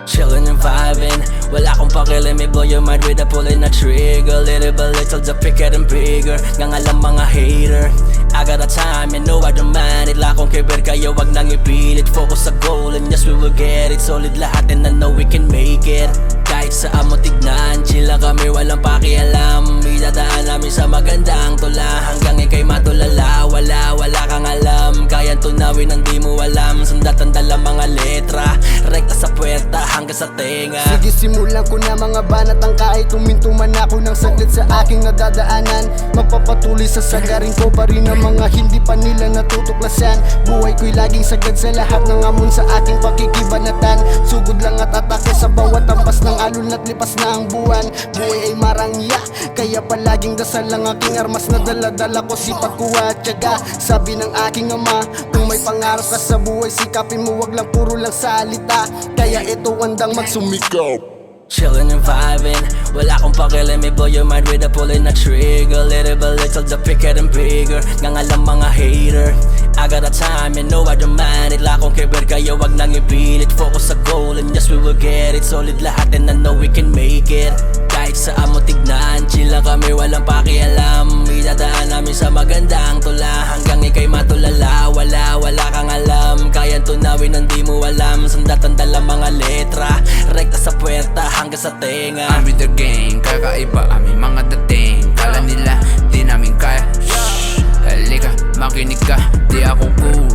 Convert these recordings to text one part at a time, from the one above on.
Chillin' and vibing, wala akong pakili. May blow your mind with a pulling a trigger. Little by little, the pick getting bigger. Nga alam mga hater, I got a time, you know I don't mind it. Lakong kiber kayo, wag nang ipilit. Focus sa goal and yes we will get it. Solid lahat and I know we can make it. Kahit saan mo tignan, chill lang kami, walang pakialam. Idadaan namin sa magandang tula. Hanggang ikay matulala, wala kang alam. Kaya tunawin ang di mo alam. Sundatan dala mga letra, rekta sa puwerta hanggang sa tenga. Sige, simulan ko na mga banat. Ang kahit uminto man ako ng saglit sa aking nadadaanan, magpapatuloy sa sagarin ko pa rin ang mga hindi pa nila natutuklasan. Buhay ko'y laging sagad sa lahat ng amon sa aking pakikibanatan. Sugod lang at atake sa bawat ampas ng alon at lipas na ang buwan. Buhay ay marangya, kaya palaging dasal lang aking armas na dala-dala ko, sipag ko at tiyaga. Sabi ng aking ama, kung may pangarap ka sa buhay, sikapin mo, wag lang puro lang salita. Kaya ito handang magsumikaw. Chillin' and vibing, wala akong pakili. May blow your mind with a pulling a trigger. Little by little, the pick getting bigger. Nga alam mga hater, I got a time, you know I don't mind it. Lakong kiber kayo, wag nang ipilit. Focus sa goal and yes we will get it. Solid lahat and I know we can make it. Kahit saan mo tignan, chill lang kami, walang pakialam. Idadaan namin sa magandang tula. Hanggang ikay matulala, wala kang alam. Kaya tunawin ang di mo alam. Sundatan dala mga letra, rekta sa puwerta hanggang sa tenga. I'm with the gang, kakaiba aming mga dating. Kala nila di namin kaya. Shhh, halika, makinig ka, di ako cool.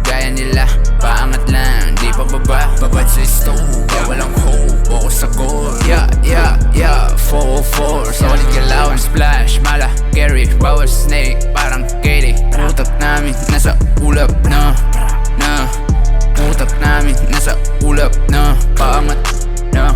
Gaya nila, paangat lang, di pa baba. Babad sa stove, walang hope, focus sa goal. Yeah, 404, solid galaw and splash. Mala, Gary, bawal snake, parang Katie. Utak namin, nasa ulap na utak namin, nasa ulap na. Paangat, yeah.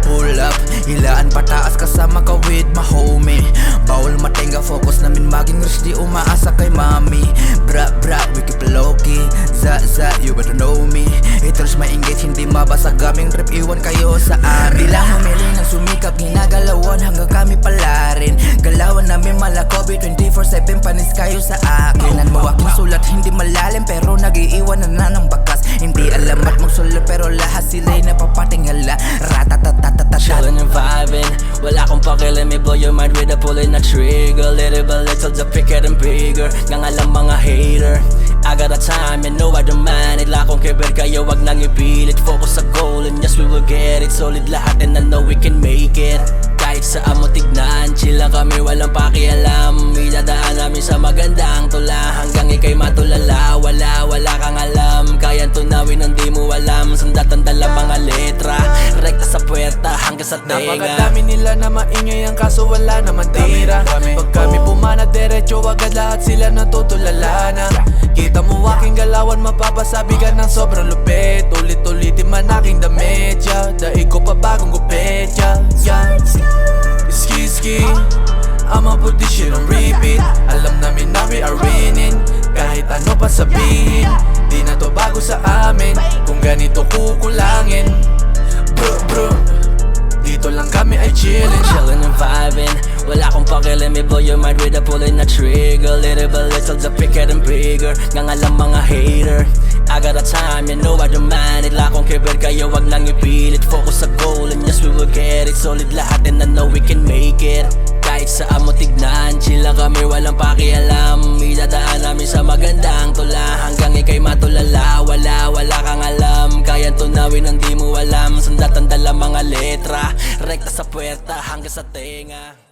Pull up, ilaan pataas kasama ka with my homie. Bawal matenga, focus namin maging rich, di umaasa kay mami. Bra, we keep low-key. Za, you better know me. Haters ma-engage, hindi mabasa gaming rip, iwan kayo sa amin. Di lang humiling ng sumikap, ginagalawan hanggang kami pala rin. Galawan namin malakobi, 24/7 panis kayo sa akin. Mo aking sulat, hindi malalim pero nag-iiwan na ng bakas. Hindi alam at magsulat pero lahat sila'y napapatingala. Ratatatata. Chillin' and vibing, wala akong pakili. May blow your mind with a pulling a trigger. Little by little, the pick getting bigger. Nga alam mga hater, I got a time, you know I don't mind it. Lakong kiber kayo, wag nang ipilit. Focus sa goal and yes we will get it. Solid lahat and I know we can make it. Kahit saan mo tignan, chill lang kami, walang pakialam. Idadaan namin sa magandang tula. Hanggang ikay matulala, wala kang alam. Kaya tunawin ang di mo alam. Sundatan dala mga letra, rekta sa puwerta hanggang sa tenga. Napakadami nila na maingay ang kaso wala naman tira. Pag kami pumana diretso agad lahat sila natutulala na. Kita mo aking galawan, mapapasabi ka ng sobrang lupit. Ulit-ulitin man aking damit, yeah. Daig ko pa bagong gupit, yeah. Ski, I'ma put this shit on repeat. Alam namin na we are winning. Kahit ano pa sabihin, di na to bago sa amin. Kung ganito kukulangin, bro, dito lang kami ay chillin'. Chillin' and vibing, wala akong pakili. May blow your mind with a pulling a trigger. Little by little, the pick getting bigger. Nga alam mga hater, I got a time, you know I don't mind it. Lakong kiber kayo, wag nang ipilit. Focus sa goal and yes we will get it. Solid lahat and I know we can make it. Kahit saan mo tignan, chill lang kami, walang pakialam. Idadaan namin sa magandang tula. Hanggang ikay matulala, wala kang alam. Kaya tunawin ang di mo alam. Sundatan dala mga letra, rekta sa puwerta hanggang sa tenga.